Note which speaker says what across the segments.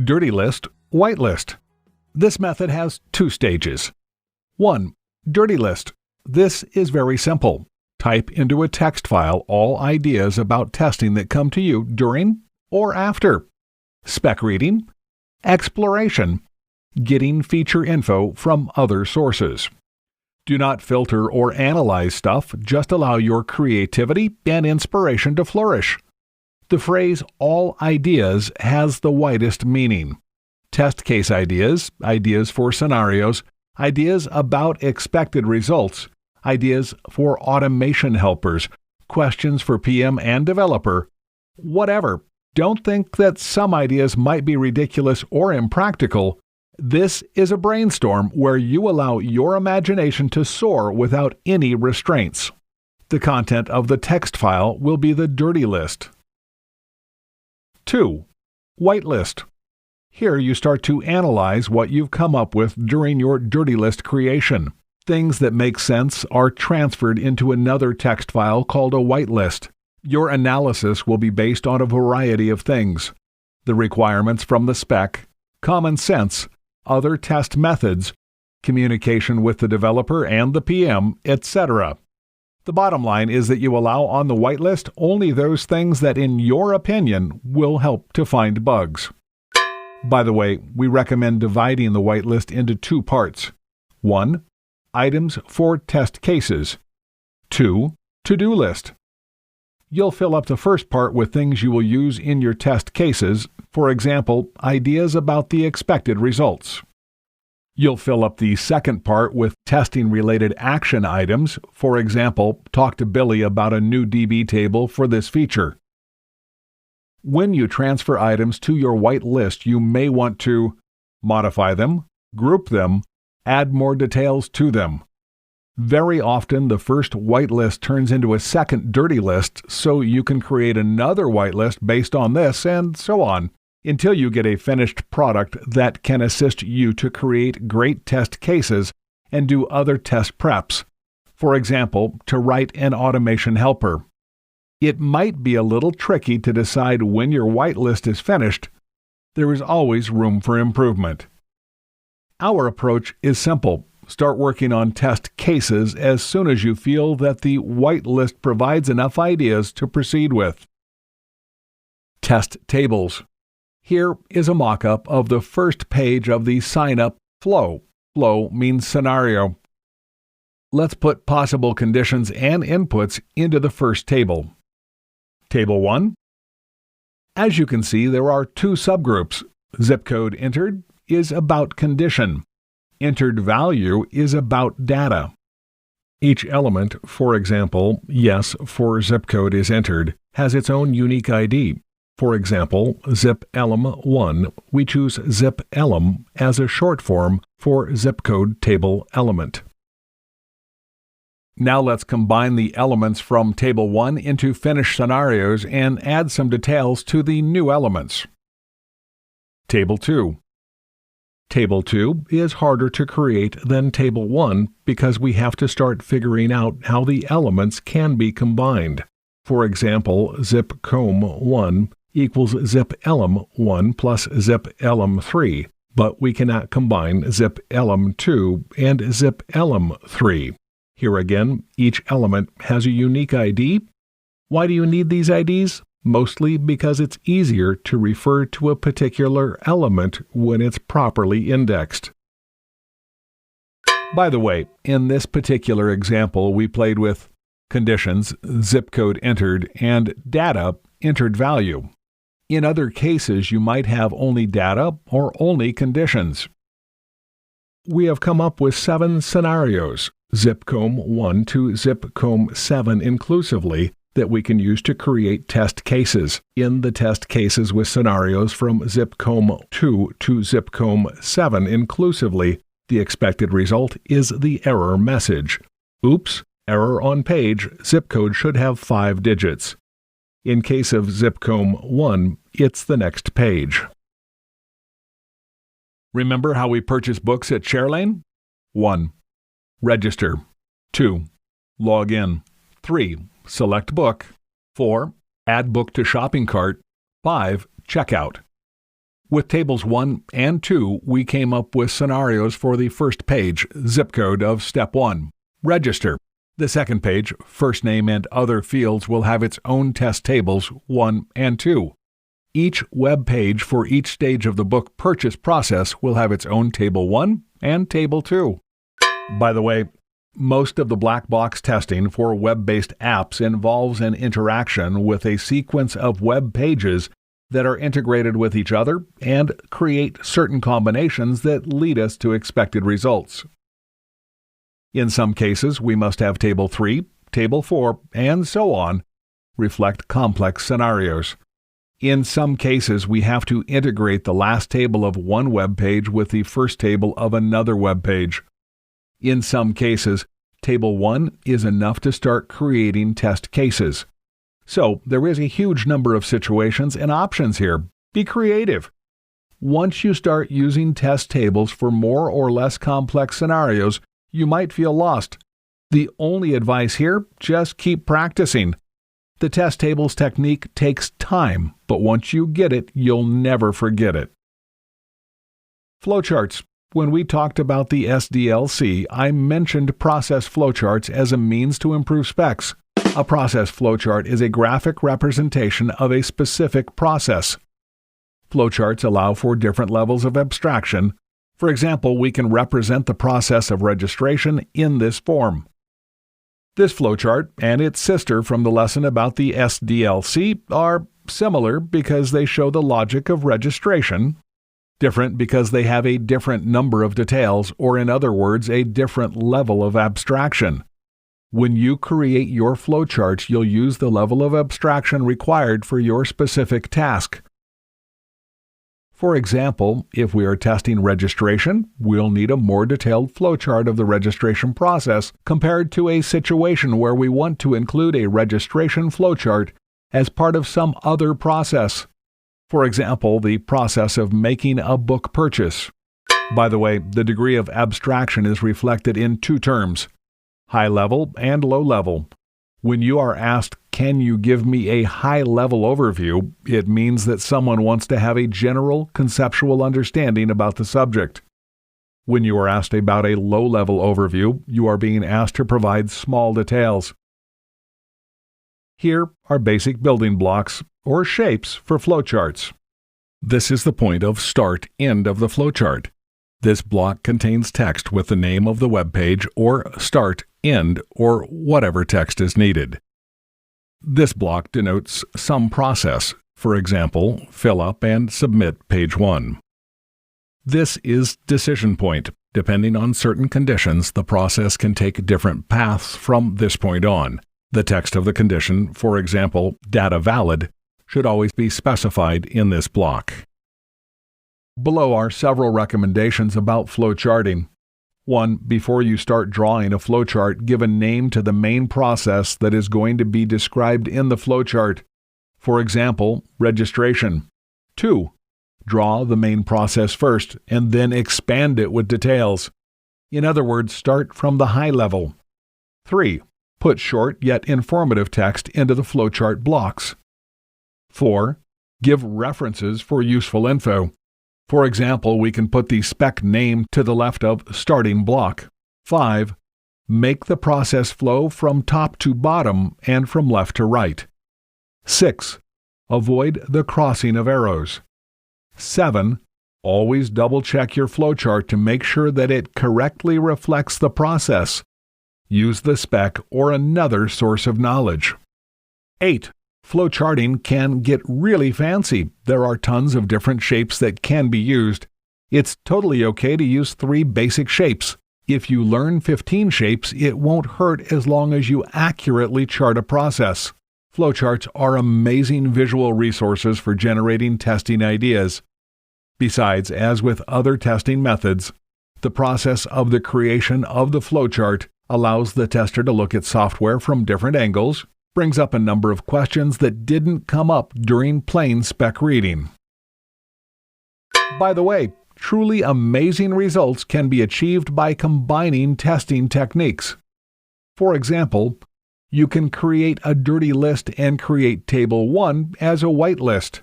Speaker 1: Dirty list, whitelist. This method has two stages. 1. Dirty list. This is very simple. Type into a text file all ideas about testing that come to you during or after spec reading, exploration, getting feature info from other sources. Do not filter or analyze stuff, just allow your creativity and inspiration to flourish. The phrase all ideas has the widest meaning. Test case ideas, ideas for scenarios, ideas about expected results, ideas for automation helpers, questions for PM and developer, whatever. Don't think that some ideas might be ridiculous or impractical. This is a brainstorm where you allow your imagination to soar without any restraints. The content of the text file will be the dirty list. 2. Whitelist. Here you start to analyze what you've come up with during your dirty list creation. Things that make sense are transferred into another text file called a whitelist. Your analysis will be based on a variety of things: the requirements from the spec, common sense, other test methods, communication with the developer and the PM, etc. The bottom line is that you allow on the whitelist only those things that, in your opinion, will help to find bugs. By the way, we recommend dividing the whitelist into two parts. 1. Items for test cases. 2. To-do list. You'll fill up the first part with things you will use in your test cases, for example, ideas about the expected results. You'll fill up the second part with testing-related action items, for example, talk to Billy about a new DB table for this feature. When you transfer items to your whitelist, you may want to modify them, group them, add more details to them. Very often, the first whitelist turns into a second dirty list, so you can create another whitelist based on this, and so on, until you get a finished product that can assist you to create great test cases and do other test preps. For example, to write an automation helper. It might be a little tricky to decide when your whitelist is finished. There is always room for improvement. Our approach is simple. Start working on test cases as soon as you feel that the whitelist provides enough ideas to proceed with. Test tables. Here is a mock-up of the first page of the sign-up flow. Flow means scenario. Let's put possible conditions and inputs into the first table. Table 1. As you can see, there are two subgroups. Zip code entered is about condition. Entered value is about data. Each element, for example, yes for zip code is entered, has its own unique ID. For example, zip elem1, we choose zip elem as a short form for zip code table element. Now let's combine the elements from Table 1 into finished scenarios and add some details to the new elements. Table 2. Table 2 is harder to create than Table 1 because we have to start figuring out how the elements can be combined. For example, zip com1 equals zip elem1 plus zip elem3, but we cannot combine zip elem2 and zip elem3. Here again, each element has a unique ID. Why do you need these IDs? Mostly because it's easier to refer to a particular element when it's properly indexed. By the way, in this particular example, we played with conditions, zip code entered, and data, entered value. In other cases, you might have only data or only conditions. We have come up with 7 scenarios, zipcom1 to zipcom7 inclusively, that we can use to create test cases. In the test cases with scenarios from zipcom2 to zipcom7 inclusively, the expected result is the error message. Oops, error on page, zip code should have 5 digits. In case of zipcom1, it's the next page. Remember how we purchase books at ShareLane? 1. Register. 2. Log in. 3. Select book. 4. Add book to shopping cart. 5. Checkout. With tables 1 and 2, we came up with scenarios for the first page, zip code of step 1, register. The second page, first name and other fields, will have its own test tables 1 and 2. Each web page for each stage of the book purchase process will have its own table 1 and table 2. By the way, most of the black box testing for web-based apps involves an interaction with a sequence of web pages that are integrated with each other and create certain combinations that lead us to expected results. In some cases, we must have table 3, table 4, and so on reflect complex scenarios. In some cases, we have to integrate the last table of one web page with the first table of another web page. In some cases, table 1 is enough to start creating test cases. So, there is a huge number of situations and options here. Be creative. Once you start using test tables for more or less complex scenarios, you might feel lost. The only advice here, just keep practicing. The test tables technique takes time, but once you get it, you'll never forget it. Flowcharts. When we talked about the SDLC, I mentioned process flowcharts as a means to improve specs. A process flowchart is a graphic representation of a specific process. Flowcharts allow for different levels of abstraction. For example, we can represent the process of registration in this form. This flowchart and its sister from the lesson about the SDLC are similar because they show the logic of registration, different because they have a different number of details, or in other words, a different level of abstraction. When you create your flowcharts, you'll use the level of abstraction required for your specific task. For example, if we are testing registration, we'll need a more detailed flowchart of the registration process compared to a situation where we want to include a registration flowchart as part of some other process. For example, the process of making a book purchase. By the way, the degree of abstraction is reflected in two terms: high level and low level. When you are asked, "Can you give me a high-level overview?" it means that someone wants to have a general conceptual understanding about the subject. When you are asked about a low-level overview, you are being asked to provide small details. Here are basic building blocks, or shapes, for flowcharts. This is the point of start-end of the flowchart. This block contains text with the name of the web page, or start, end, or whatever text is needed. This block denotes some process, for example, fill up and submit page 1. This is decision point. Depending on certain conditions, the process can take different paths from this point on. The text of the condition, for example, data valid, should always be specified in this block. Below are several recommendations about flowcharting. 1. Before you start drawing a flowchart, give a name to the main process that is going to be described in the flowchart. For example, registration. 2. Draw the main process first and then expand it with details. In other words, start from the high level. 3. Put short yet informative text into the flowchart blocks. 4. Give references for useful info. For example, we can put the spec name to the left of starting block. 5. Make the process flow from top to bottom and from left to right. 6. Avoid the crossing of arrows. 7. Always double-check your flowchart to make sure that it correctly reflects the process. Use the spec or another source of knowledge. 8. Flowcharting can get really fancy. There are tons of different shapes that can be used. It's totally okay to use 3 basic shapes. If you learn 15 shapes, it won't hurt as long as you accurately chart a process. Flowcharts are amazing visual resources for generating testing ideas. Besides, as with other testing methods, the process of the creation of the flowchart allows the tester to look at software from different angles, brings up a number of questions that didn't come up during plain spec reading. By the way, truly amazing results can be achieved by combining testing techniques. For example, you can create a dirty list and create table 1 as a white list.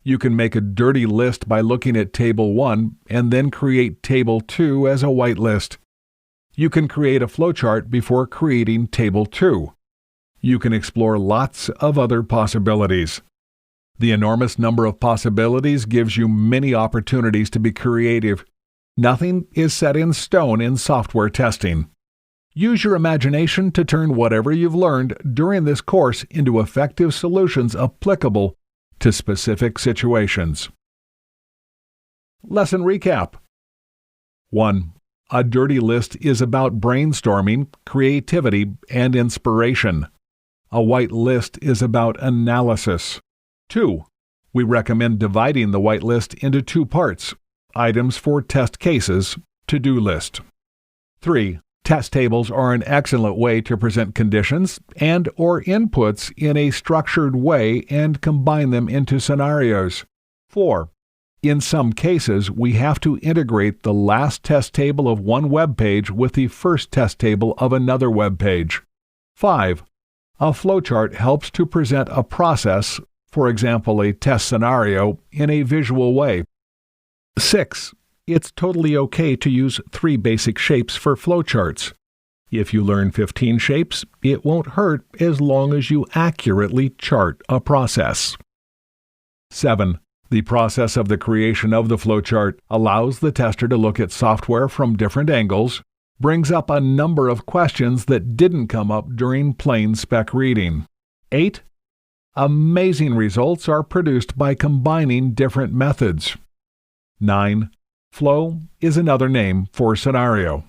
Speaker 1: You can make a dirty list by looking at Table 1 and then create Table 2 as a white list. You can create a flowchart before creating Table 2. You can explore lots of other possibilities. The enormous number of possibilities gives you many opportunities to be creative. Nothing is set in stone in software testing. Use your imagination to turn whatever you've learned during this course into effective solutions applicable to specific situations. Lesson recap. 1. A dirty list is about brainstorming, creativity, and inspiration. A white list is about analysis. 2. We recommend dividing the white list into 2 parts: items for test cases, to-do list. 3. Test tables are an excellent way to present conditions and/or inputs in a structured way and combine them into scenarios. 4. In some cases, we have to integrate the last test table of one web page with the first test table of another web page. 5. A flowchart helps to present a process, for example a test scenario, in a visual way. 6. It's totally okay to use 3 basic shapes for flowcharts. If you learn 15 shapes, it won't hurt as long as you accurately chart a process. 7. The process of the creation of the flowchart allows the tester to look at software from different angles, brings up a number of questions that didn't come up during plain spec reading. 8. Amazing results are produced by combining different methods. 9. Flow is another name for scenario.